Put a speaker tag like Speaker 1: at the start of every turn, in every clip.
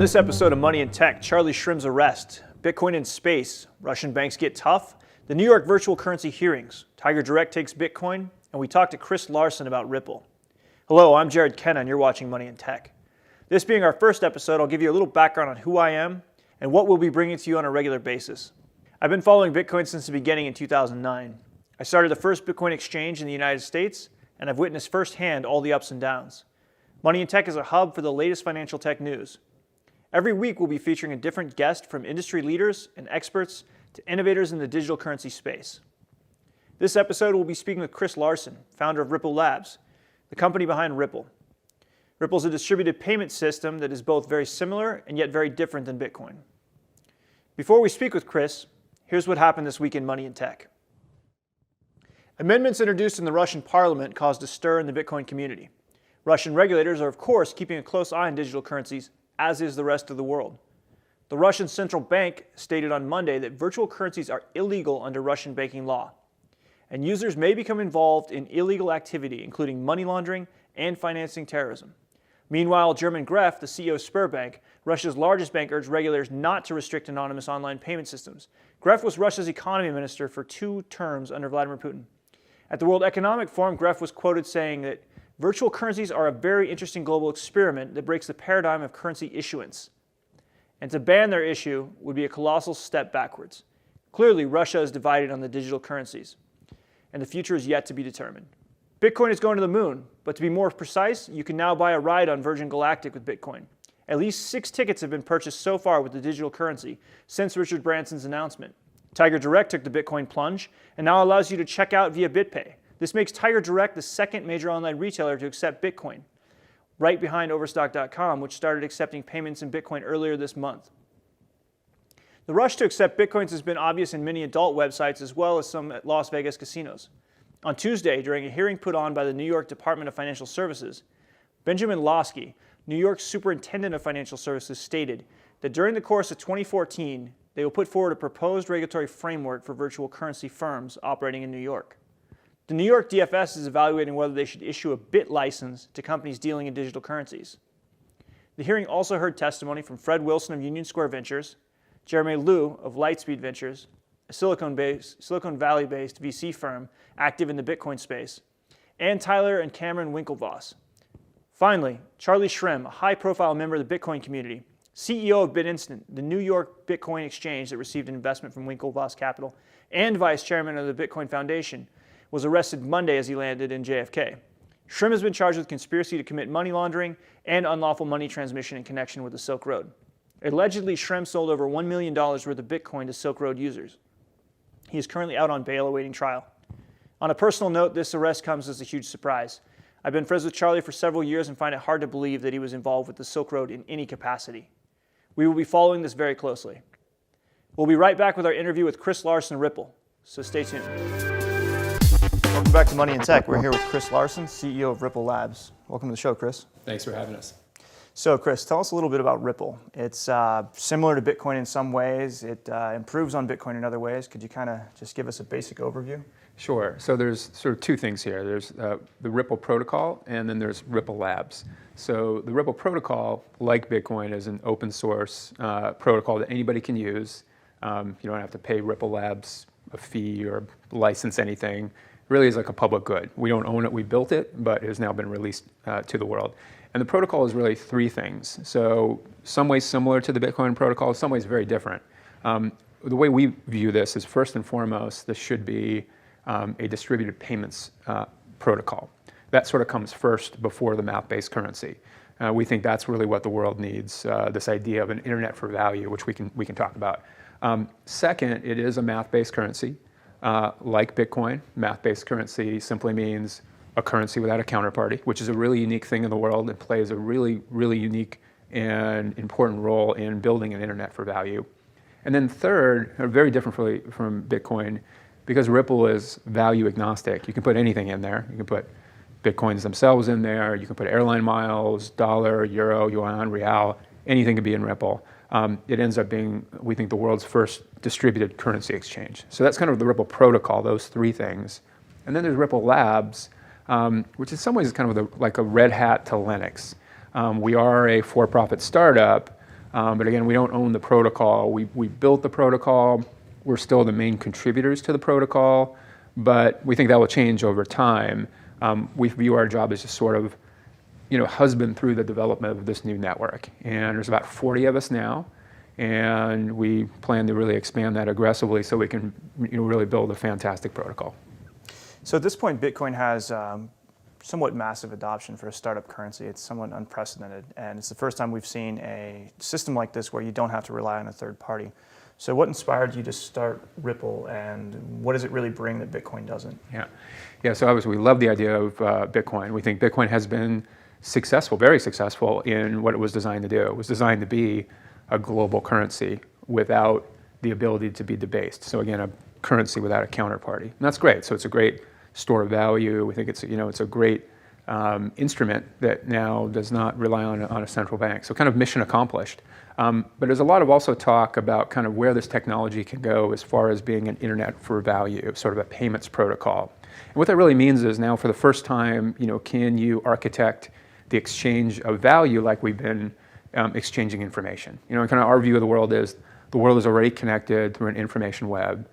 Speaker 1: this episode of Money and Tech, Charlie Shrem's arrest, Bitcoin in space, Russian banks get tough, the New York virtual currency hearings, Tiger Direct takes Bitcoin, and we talk to Chris Larsen about Ripple. Hello, I'm Jared Kenna, and you're watching Money and Tech. This being our first episode, I'll give you a little background on who I am and what we'll be bringing to you on a regular basis. I've been following Bitcoin since the beginning in 2009. I started the first Bitcoin exchange in the United States, and I've witnessed firsthand all the ups and downs. Money and Tech is a hub for the latest financial tech news. Every week we'll be featuring a different guest, from industry leaders and experts to innovators in the digital currency space. This episode we'll be speaking with Chris Larsen, founder of Ripple Labs, the company behind Ripple. Ripple is a distributed payment system that is both very similar and yet very different than Bitcoin. Before we speak with Chris, here's what happened this week in Money and Tech. Amendments introduced in the Russian parliament caused a stir in the Bitcoin community. Russian regulators are, of course, keeping a close eye on digital currencies, as is the rest of the world. The Russian central bank stated on Monday that virtual currencies are illegal under Russian banking law, and users may become involved in illegal activity, including money laundering and financing terrorism. Meanwhile, German Gref, the CEO of Sberbank, Russia's largest bank, urged regulators not to restrict anonymous online payment systems. Gref was Russia's economy minister for 2 terms under Vladimir Putin. At the World Economic Forum, Gref was quoted saying that virtual currencies are a very interesting global experiment that breaks the paradigm of currency issuance. And to ban their issue would be a colossal step backwards. Clearly, Russia is divided on the digital currencies, and the future is yet to be determined. Bitcoin is going to the moon, but to be more precise, you can now buy a ride on Virgin Galactic with Bitcoin. At least 6 tickets have been purchased so far with the digital currency since Richard Branson's announcement. Tiger Direct took the Bitcoin plunge and now allows you to check out via BitPay. This makes Tiger Direct the second major online retailer to accept Bitcoin, right behind Overstock.com, which started accepting payments in Bitcoin earlier this month. The rush to accept Bitcoins has been obvious in many adult websites as well as some at Las Vegas casinos. On Tuesday, during a hearing put on by the New York Department of Financial Services, Benjamin Losky, New York's superintendent of financial services, stated that during the course of 2014, they will put forward a proposed regulatory framework for virtual currency firms operating in New York. The New York DFS is evaluating whether they should issue a BIT license to companies dealing in digital currencies. The hearing also heard testimony from Fred Wilson of Union Square Ventures, Jeremy Liu of Lightspeed Ventures, a Silicon Valley-based VC firm active in the Bitcoin space, and Tyler and Cameron Winklevoss. Finally, Charlie Shrem, a high-profile member of the Bitcoin community, CEO of BitInstant, the New York Bitcoin exchange that received an investment from Winklevoss Capital, and vice chairman of the Bitcoin Foundation, was arrested Monday as he landed in JFK. Shrem has been charged with conspiracy to commit money laundering and unlawful money transmission in connection with the Silk Road. Allegedly, Shrem sold over $1 million worth of Bitcoin to Silk Road users. He is currently out on bail awaiting trial. On a personal note, this arrest comes as a huge surprise. I've been friends with Charlie for several years and find it hard to believe that he was involved with the Silk Road in any capacity. We will be following this very closely. We'll be right back with our interview with Chris Larsen of Ripple, so stay tuned. Welcome back to Money and Tech. We're here with Chris Larsen, CEO of Ripple Labs. Welcome to the show, Chris.
Speaker 2: Thanks for having us.
Speaker 1: So, Chris, tell us a little bit about Ripple. It's similar to Bitcoin in some ways. It improves on Bitcoin in other ways. Could you kind of just give us a basic overview?
Speaker 2: Sure. So there's sort of 2 things here. There's the Ripple protocol, and then there's Ripple Labs. So the Ripple protocol, like Bitcoin, is an open source protocol that anybody can use. You don't have to pay Ripple Labs a fee or license anything. It really is like a public good. We don't own it, we built it, but it has now been released to the world. And the protocol is really 3 things. So some ways similar to the Bitcoin protocol, some ways very different. The way we view this is, first and foremost, this should be a distributed payments protocol. That sort of comes first before the math-based currency. We think that's really what the world needs, this idea of an internet for value, which we can talk about. Second, it is a math-based currency. Like Bitcoin, math-based currency simply means a currency without a counterparty, which is a really unique thing in the world and plays a really, really unique and important role in building an internet for value. And then third, very differently from Bitcoin, because Ripple is value agnostic, you can put anything in there. You can put Bitcoins themselves in there, you can put airline miles, dollar, euro, yuan, real, anything can be in Ripple. It ends up being, we think, the world's first distributed currency exchange. So that's kind of the Ripple protocol, those 3 things. And then there's Ripple Labs, which in some ways is kind of like a red hat to Linux. We are a for-profit startup, But again, we don't own the protocol. We built the protocol. We're still the main contributors to the protocol, but we think that will change over time. We view our job as just sort of, husband through the development of this new network. And there's about 40 of us now, and we plan to really expand that aggressively so we can really build a fantastic protocol.
Speaker 1: So at this point, Bitcoin has somewhat massive adoption for a startup currency. It's somewhat unprecedented, and it's the first time we've seen a system like this where you don't have to rely on a third party. So what inspired you to start Ripple, and what does it really bring that Bitcoin doesn't?
Speaker 2: Yeah. So obviously we love the idea of Bitcoin. We think Bitcoin has been successful, very successful in what it was designed to do. It was designed to be a global currency without the ability to be debased. So again, a currency without a counterparty. And that's great. So it's a great store of value. We think it's a great instrument that now does not rely on a central bank. So kind of mission accomplished. But there's a lot of also talk about kind of where this technology can go as far as being an internet for value, sort of a payments protocol. And what that really means is now for the first time, can you architect the exchange of value like we've been exchanging information? Kind of our view of the world is already connected through an information web.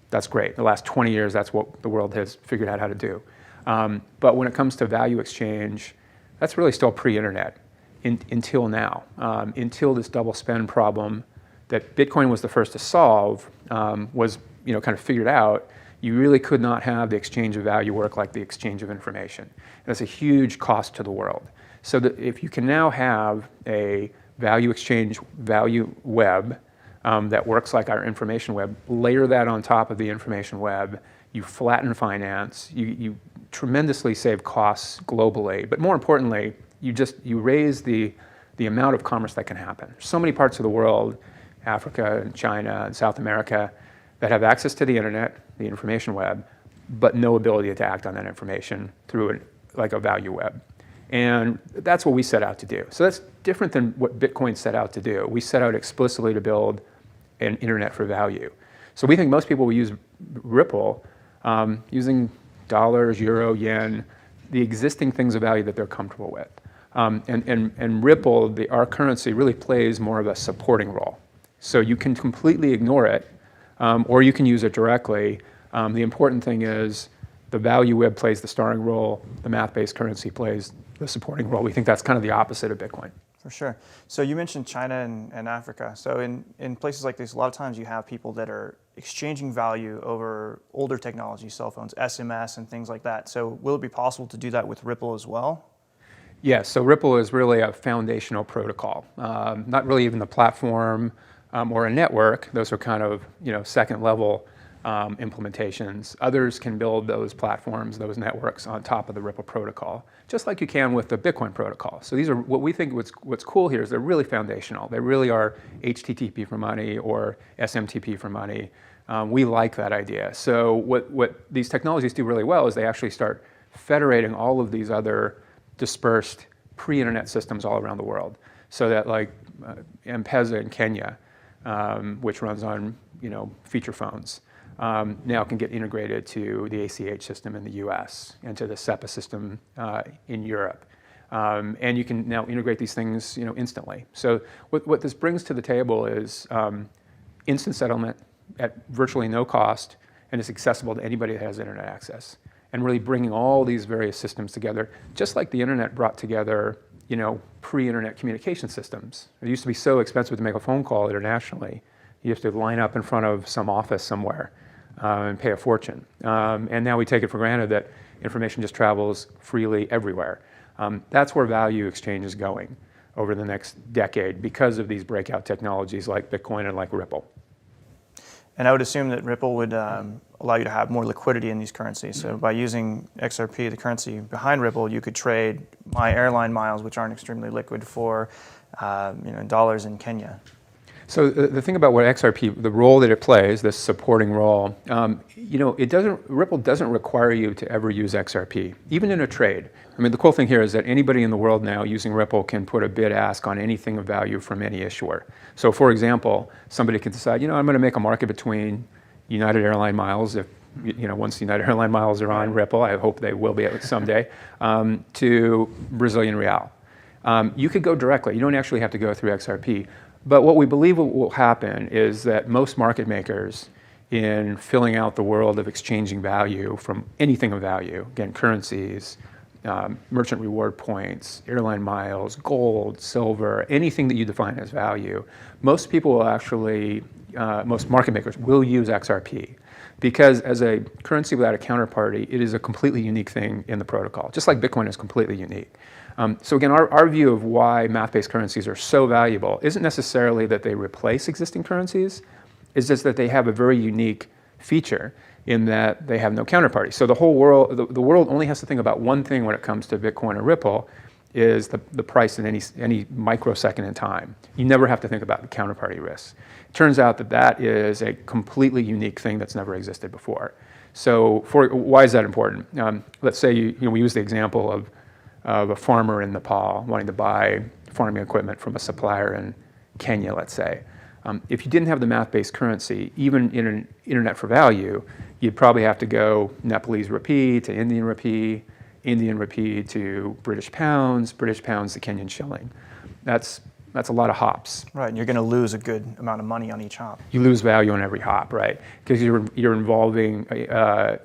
Speaker 2: That's great. The last 20 years, that's what the world has figured out how to do. But when it comes to value exchange, that's really still pre-internet until now. Until this double spend problem that Bitcoin was the first to solve was kind of figured out, you really could not have the exchange of value work like the exchange of information. And that's a huge cost to the world. So that if you can now have a value exchange value web that works like our information web, layer that on top of the information web, you flatten finance, you tremendously save costs globally, but more importantly, you raise the amount of commerce that can happen. So many parts of the world, Africa and China and South America, that have access to the internet, the information web, but no ability to act on that information through like a value web. And that's what we set out to do. So that's different than what Bitcoin set out to do. We set out explicitly to build an internet for value. So we think most people will use Ripple using dollars, euro, yen, the existing things of value that they're comfortable with. And Ripple, our currency, really plays more of a supporting role. So you can completely ignore it, or you can use it directly. The important thing is the value web plays the starring role, the math-based currency plays the supporting role. We think that's kind of the opposite of Bitcoin.
Speaker 1: For sure. So you mentioned China and Africa. So in places like this, a lot of times you have people that are exchanging value over older technology, cell phones, SMS, and things like that. So will it be possible to do that with Ripple as well?
Speaker 2: Yes, so Ripple is really a foundational protocol, not really even the platform or a network. Those are kind of second level implementations. Others can build those platforms, those networks on top of the Ripple protocol, just like you can with the Bitcoin protocol. So these are what we think what's cool here is they're really foundational. They really are HTTP for money or SMTP for money. We like that idea. So what these technologies do really well is they actually start federating all of these other dispersed pre-internet systems all around the world. So that like M-Pesa in Kenya, which runs on feature phones, now can get integrated to the ACH system in the US and to the SEPA system in Europe. And you can now integrate these things instantly. So what this brings to the table is instant settlement at virtually no cost, and it's accessible to anybody that has internet access. And really bringing all these various systems together, just like the internet brought together pre-internet communication systems. It used to be so expensive to make a phone call internationally. You have to line up in front of some office somewhere and pay a fortune. And now we take it for granted that information just travels freely everywhere. That's where value exchange is going over the next decade because of these breakout technologies like Bitcoin and like Ripple.
Speaker 1: And I would assume that Ripple would allow you to have more liquidity in these currencies. So by using XRP, the currency behind Ripple, you could trade my airline miles, which aren't extremely liquid, for dollars in Kenya.
Speaker 2: So the thing about what XRP, the role that it plays, this supporting role, Ripple doesn't require you to ever use XRP, even in a trade. I mean, the cool thing here is that anybody in the world now using Ripple can put a bid ask on anything of value from any issuer. So for example, somebody can decide, I'm going to make a market between United Airline miles, if once United Airline miles are on Ripple, I hope they will be someday, to Brazilian real. You could go directly. You don't actually have to go through XRP. But what we believe will happen is that most market makers, in filling out the world of exchanging value from anything of value, again, currencies, merchant reward points, airline miles, gold, silver, anything that you define as value, most people will actually, most market makers will use XRP. Because as a currency without a counterparty, it is a completely unique thing in the protocol, just like Bitcoin is completely unique. So again, our view of why math-based currencies are so valuable isn't necessarily that they replace existing currencies, it's just that they have a very unique feature in that they have no counterparty. So the whole world, the world only has to think about one thing when it comes to Bitcoin or Ripple, is the price in any microsecond in time. You never have to think about the counterparty risks. It turns out that that is a completely unique thing that's never existed before. So why is that important? Let's say we use the example of a farmer in Nepal wanting to buy farming equipment from a supplier in Kenya, let's say. If you didn't have the math-based currency, even in an internet for value, you'd probably have to go Nepalese rupee to Indian rupee to British pounds to Kenyan shilling. That's a lot of hops.
Speaker 1: Right, and you're going to lose a good amount of money on each hop.
Speaker 2: You lose value on every hop, right? Because you're involving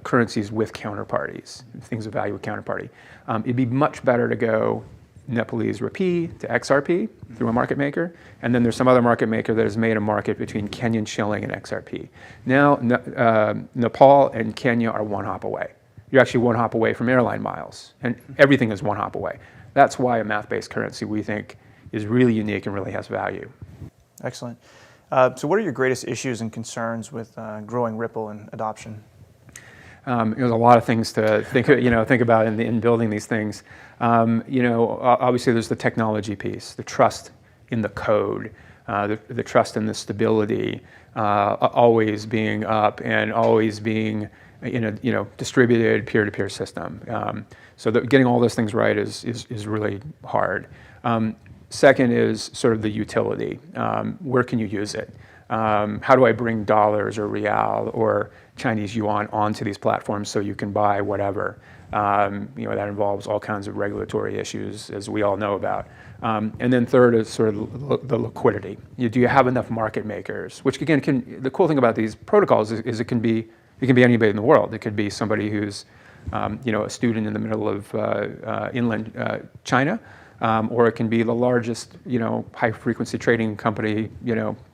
Speaker 2: currencies with counterparties, things of value with counterparty. It'd be much better to go Nepalese rupee to XRP through a market maker, and then there's some other market maker that has made a market between Kenyan shilling and XRP. Now, Nepal and Kenya are one hop away. You're actually one hop away from airline miles, and everything is one hop away. That's why a math-based currency, we think, is really unique and really has value.
Speaker 1: Excellent. So what are your greatest issues and concerns with growing Ripple and adoption?
Speaker 2: There's a lot of things to think about in building these things. Obviously there's the technology piece, the trust in the code, the trust in the stability, always being up and always being in a distributed peer-to-peer system. So getting all those things right is really hard. Second is sort of the utility. Where can you use it? How do I bring dollars or real or Chinese yuan onto these platforms so you can buy whatever? That involves all kinds of regulatory issues, as we all know about. And then third is sort of the liquidity. Do you have enough market makers? Which again, the cool thing about these protocols is it can be anybody in the world. It could be somebody who's a student in the middle of inland China, or it can be the largest high-frequency trading company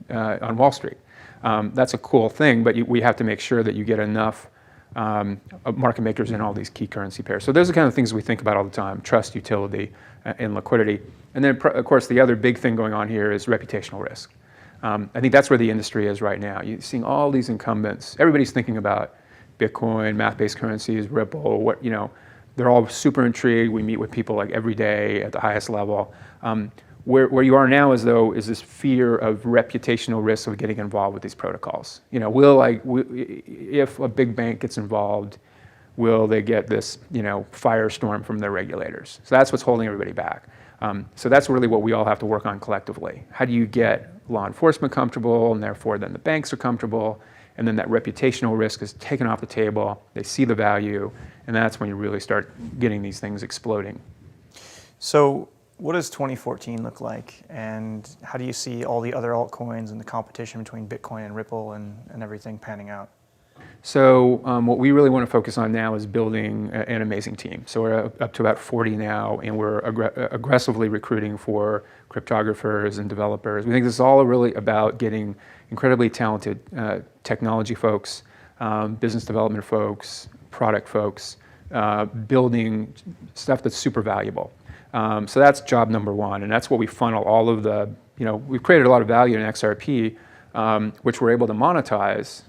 Speaker 2: on Wall Street. That's a cool thing, but we have to make sure that you get enough market makers in all these key currency pairs. So those are the kind of things we think about all the time: trust, utility, and liquidity. And then, of course, the other big thing going on here is reputational risk. I think that's where the industry is right now. You're seeing all these incumbents. Everybody's thinking about Bitcoin, math-based currencies, Ripple. They're all super intrigued. We meet with people like every day at the highest level. Where you are now is this fear of reputational risk of getting involved with these protocols. If a big bank gets involved, will they get this firestorm from their regulators? So that's what's holding everybody back. So that's really what we all have to work on collectively. How do you get law enforcement comfortable, and therefore then the banks are comfortable, and then that reputational risk is taken off the table, they see the value, and that's when you really start getting these things exploding.
Speaker 1: So what does 2014 look like, and how do you see all the other altcoins and the competition between Bitcoin and Ripple and everything panning out?
Speaker 2: So what we really want to focus on now is building an amazing team. So we're up to about 40 now, and we're aggressively recruiting for cryptographers and developers. We think this is all really about getting incredibly talented technology folks, business development folks, product folks, building stuff that's super valuable. So that's job number one, and that's what we funnel all of the, we've created a lot of value in XRP, which we're able to monetize.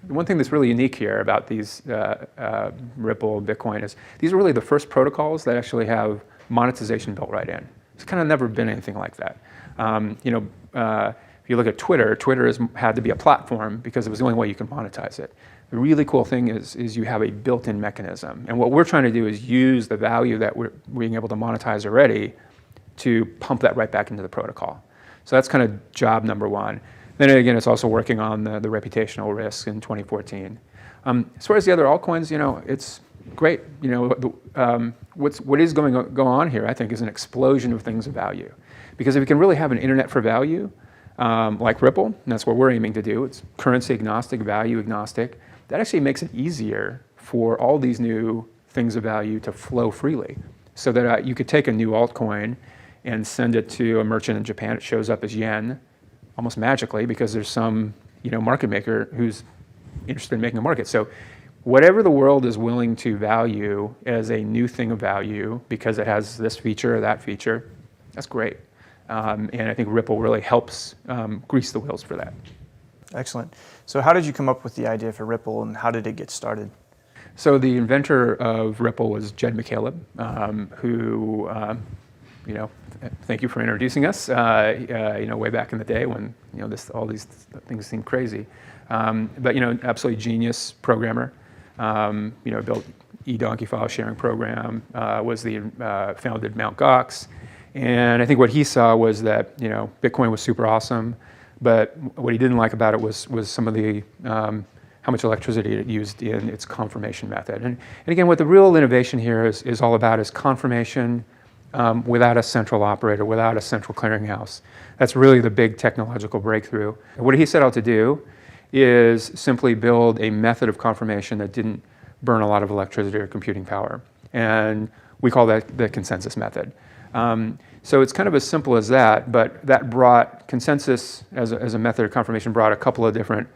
Speaker 2: The one thing that's really unique here about these Ripple, Bitcoin is these are really the first protocols that actually have monetization built right in. It's kind of never been anything like that. If you look at Twitter, Twitter has had to be a platform because it was the only way you can monetize it. The really cool thing is you have a built-in mechanism. And what we're trying to do is use the value that we're being able to monetize already to pump that right back into the protocol. So that's kind of job number one. Then again, it's also working on the reputational risk in 2014. As far as the other altcoins, it's great. What is going on here, I think, is an explosion of things of value. Because if you can really have an internet for value, like Ripple, and that's what we're aiming to do. It's currency agnostic, value agnostic. That actually makes it easier for all these new things of value to flow freely, so that you could take a new altcoin and send it to a merchant in Japan. It shows up as yen almost magically because there's some market maker who's interested in making a market. So whatever the world is willing to value as a new thing of value because it has this feature or that feature, that's great. And I think Ripple really helps grease the wheels for that.
Speaker 1: Excellent. So how did you come up with the idea for Ripple, and how did it get started?
Speaker 2: So the inventor of Ripple was Jed McCaleb, who, thank you for introducing us. Way back in the day when all these things seemed crazy, but absolutely genius programmer. Built eDonkey file sharing program. Was the founded Mt. Gox, and I think what he saw was that Bitcoin was super awesome, but what he didn't like about it was some of the how much electricity it used in its confirmation method. And again, what the real innovation here is all about is confirmation without a central operator, without a central clearinghouse. That's really the big technological breakthrough. What he set out to do is simply build a method of confirmation that didn't burn a lot of electricity or computing power. And we call that the consensus method. So it's kind of as simple as that, but that brought consensus as a method of confirmation brought a couple of different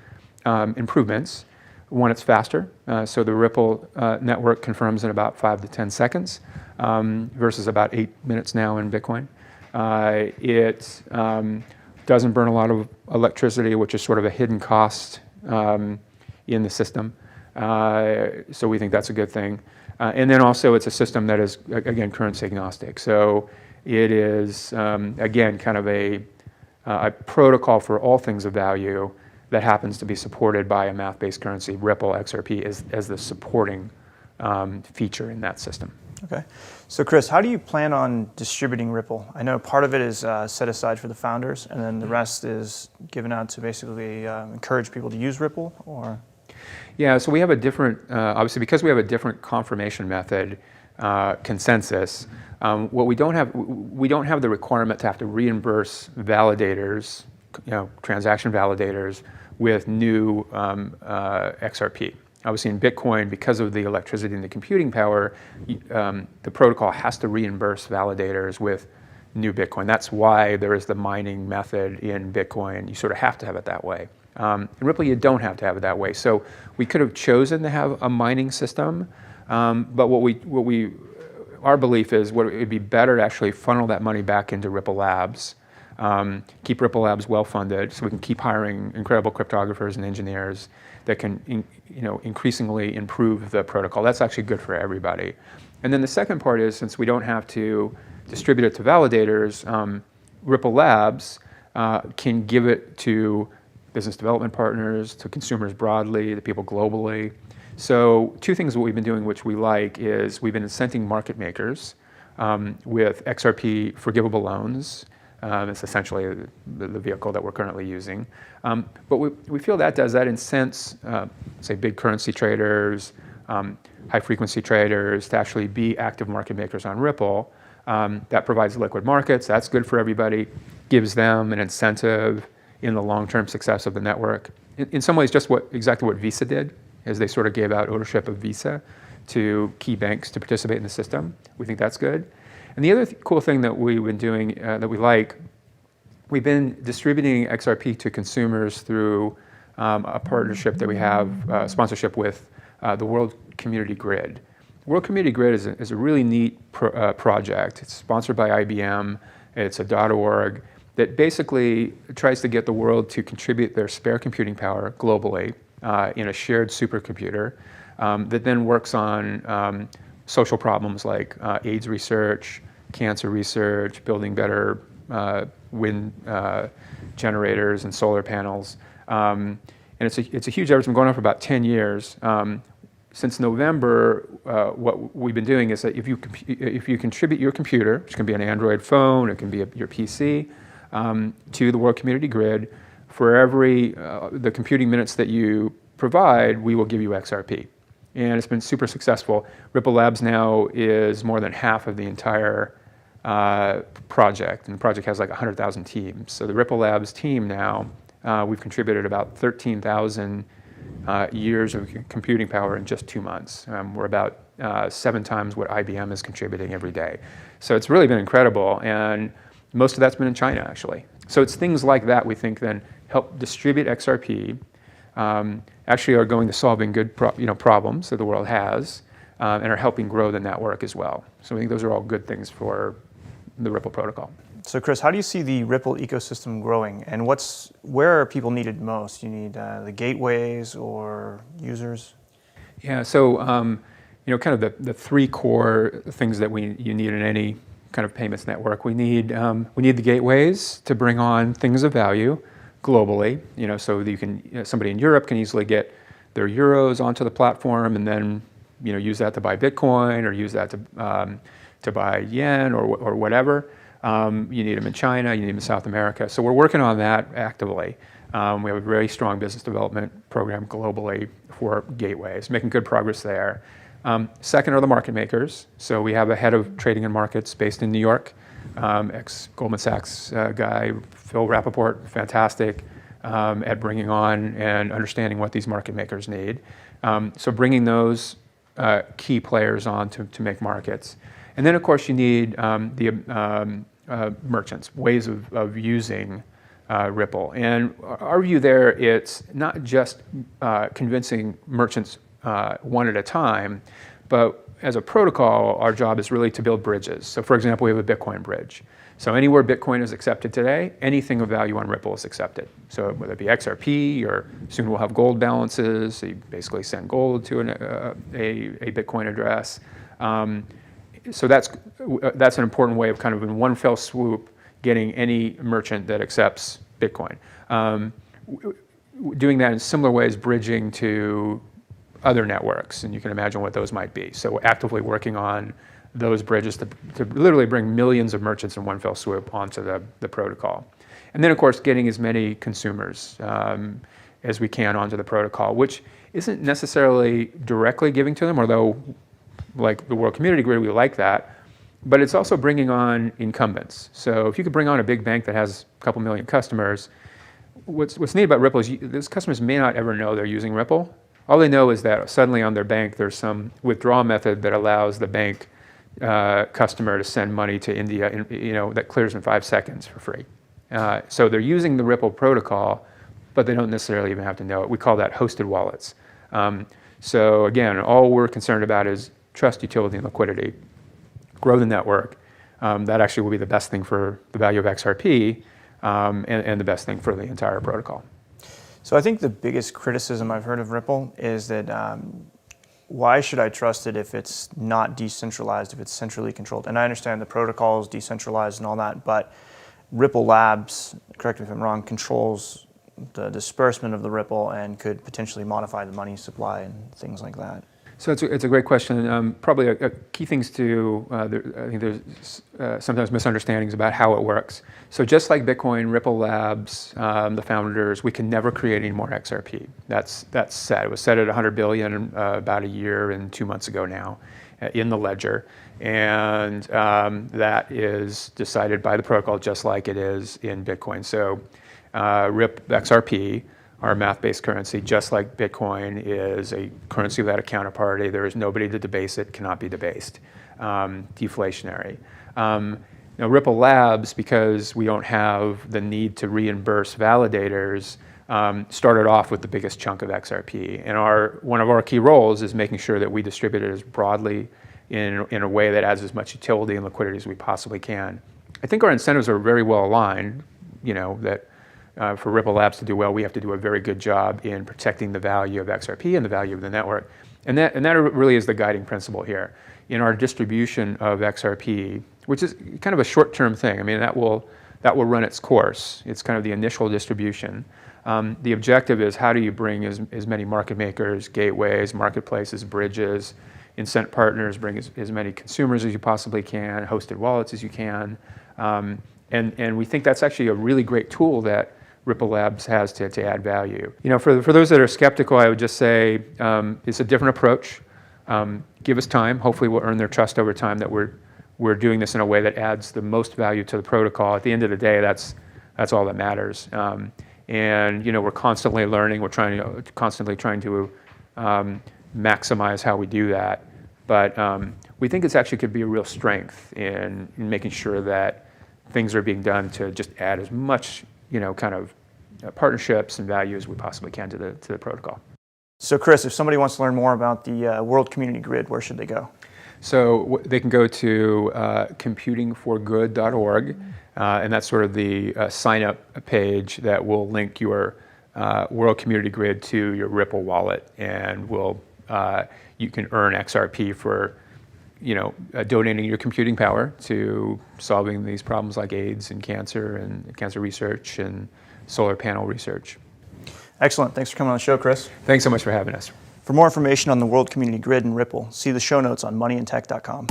Speaker 2: improvements. One, it's faster. So the Ripple network confirms in about 5 to 10 seconds versus about 8 minutes now in Bitcoin. It doesn't burn a lot of electricity, which is sort of a hidden cost in the system. So we think that's a good thing. And then also it's a system that is, again, currency agnostic. So it is, again, kind of a protocol for all things of value that happens to be supported by a math-based currency, Ripple XRP, as the supporting feature in that system.
Speaker 1: Okay. So Chris, how do you plan on distributing Ripple? I know part of it is set aside for the founders, and then the rest is given out to basically encourage people to use Ripple, or?
Speaker 2: Yeah, so we have a different, obviously because we have a different confirmation method, consensus, what we don't have the requirement to have to reimburse validators, transaction validators with new XRP. Obviously in Bitcoin, because of the electricity and the computing power, the protocol has to reimburse validators with new Bitcoin. That's why there is the mining method in Bitcoin. You sort of have to have it that way. In Ripple, you don't have to have it that way. So we could have chosen to have a mining system, but our belief is it would be better to actually funnel that money back into Ripple Labs, keep Ripple Labs well funded, so we can keep hiring incredible cryptographers and engineers that can, increasingly improve the protocol. That's actually good for everybody. And then the second part is, since we don't have to distribute it to validators, Ripple Labs can give it to business development partners, to consumers broadly, to people globally. So two things that we've been doing which we like is we've been incenting market makers with XRP forgivable loans. It's essentially the vehicle that we're currently using. But we feel that incents, say, big currency traders, high-frequency traders to actually be active market makers on Ripple. That provides liquid markets. That's good for everybody. Gives them an incentive in the long-term success of the network. In some ways, just exactly what Visa did, as they sort of gave out ownership of Visa to key banks to participate in the system. We think that's good. And the other cool thing that we've been doing that we like, we've been distributing XRP to consumers through a partnership that we have, sponsorship with the World Community Grid. World Community Grid is a really neat project. It's sponsored by IBM. It's a .org that basically tries to get the world to contribute their spare computing power globally in a shared supercomputer that then works on social problems like AIDS research, cancer research, building better wind generators and solar panels. And it's a huge effort. It's been going on for about 10 years. Since November, what we've been doing is that if you contribute your computer, which can be an Android phone, it can be your PC, to the World Community Grid, for every the computing minutes that you provide, we will give you XRP. And it's been super successful. Ripple Labs now is more than half of the entire project, and the project has like 100,000 teams. So the Ripple Labs team now, we've contributed about 13,000 years of computing power in just 2 months. We're about 7 times what IBM is contributing every day. So it's really been incredible, and most of that's been in China, actually. So it's things like that we think then help distribute XRP, actually are going to solving good problems that the world has, and are helping grow the network as well. So I think those are all good things for the Ripple protocol.
Speaker 1: So Chris, how do you see the Ripple ecosystem growing, and where are people needed most? You need the gateways or users?
Speaker 2: Yeah, so kind of the 3 core things that you need in any kind of payments network. We need the gateways to bring on things of value globally. So that somebody in Europe can easily get their euros onto the platform, and then use that to buy Bitcoin, or use that to buy yen or whatever. You need them in China, you need them in South America. So we're working on that actively. We have a very strong business development program globally for gateways, making good progress there. Second are the market makers. So we have a head of trading and markets based in New York, ex-Goldman Sachs guy, Phil Rappaport, fantastic at bringing on and understanding what these market makers need. So bringing those key players on to make markets. And then, of course, you need the merchants, ways of using Ripple. And our view there, it's not just convincing merchants one at a time, but as a protocol, our job is really to build bridges. So for example, we have a Bitcoin bridge. So anywhere Bitcoin is accepted today, anything of value on Ripple is accepted. So whether it be XRP, or soon we'll have gold balances, so you basically send gold to a Bitcoin address. So that's an important way of kind of in one fell swoop getting any merchant that accepts Bitcoin. Doing that in similar ways, bridging to other networks, and you can imagine what those might be. So we're actively working on those bridges to literally bring millions of merchants in one fell swoop onto the protocol. And then, of course, getting as many consumers as we can onto the protocol, which isn't necessarily directly giving to them, although like the World Community Grid, we like that, but it's also bringing on incumbents. So if you could bring on a big bank that has a couple million customers, what's neat about Ripple is those customers may not ever know they're using Ripple. All they know is that suddenly on their bank there's some withdrawal method that allows the bank customer to send money to India, that clears in 5 seconds for free. So they're using the Ripple protocol, but they don't necessarily even have to know it. We call that hosted wallets. So again, all we're concerned about is trust, utility, and liquidity. Grow the network. That actually will be the best thing for the value of XRP, and the best thing for the entire protocol.
Speaker 1: So I think the biggest criticism I've heard of Ripple is that why should I trust it if it's not decentralized, if it's centrally controlled? And I understand the protocol is decentralized and all that, but Ripple Labs, correct me if I'm wrong, controls the disbursement of the Ripple and could potentially modify the money supply and things like that.
Speaker 2: So it's a great question. Probably a key things to, I think there's sometimes misunderstandings about how it works. So just like Bitcoin, Ripple Labs, the founders, we can never create any more XRP. That's set. It was set at 100 billion about a year and 2 months ago now in the ledger. And that is decided by the protocol just like it is in Bitcoin. So XRP, our math-based currency, just like Bitcoin, is a currency without a counterparty. There is nobody to debase it, cannot be debased. Deflationary. Now Ripple Labs, because we don't have the need to reimburse validators, started off with the biggest chunk of XRP. And one of our key roles is making sure that we distribute it as broadly in a way that adds as much utility and liquidity as we possibly can. I think our incentives are very well aligned, that for Ripple Labs to do well, we have to do a very good job in protecting the value of XRP and the value of the network. And that really is the guiding principle here. In our distribution of XRP, which is kind of a short-term thing, I mean, that will run its course. It's kind of the initial distribution. The objective is how do you bring as many market makers, gateways, marketplaces, bridges, incent partners, bring as many consumers as you possibly can, hosted wallets as you can. And we think that's actually a really great tool that Ripple Labs has to add value. For those that are skeptical, I would just say it's a different approach. Give us time. Hopefully we'll earn their trust over time that we're we're doing this in a way that adds the most value to the protocol. At the end of the day, that's all that matters. And we're constantly learning. We're constantly trying to maximize how we do that. But we think it's actually could be a real strength in making sure that things are being done to just add as much, kind of partnerships and value as we possibly can to the protocol.
Speaker 1: So Chris, if somebody wants to learn more about the World Community Grid, where should they go?
Speaker 2: So they can go to computingforgood.org, and that's sort of the sign-up page that will link your World Community Grid to your Ripple wallet, and you can earn XRP for donating your computing power to solving these problems like AIDS and cancer research and solar panel research.
Speaker 1: Excellent. Thanks for coming on the show, Chris.
Speaker 2: Thanks so much for having us.
Speaker 1: For more information on the World Community Grid and Ripple, see the show notes on moneyandtech.com.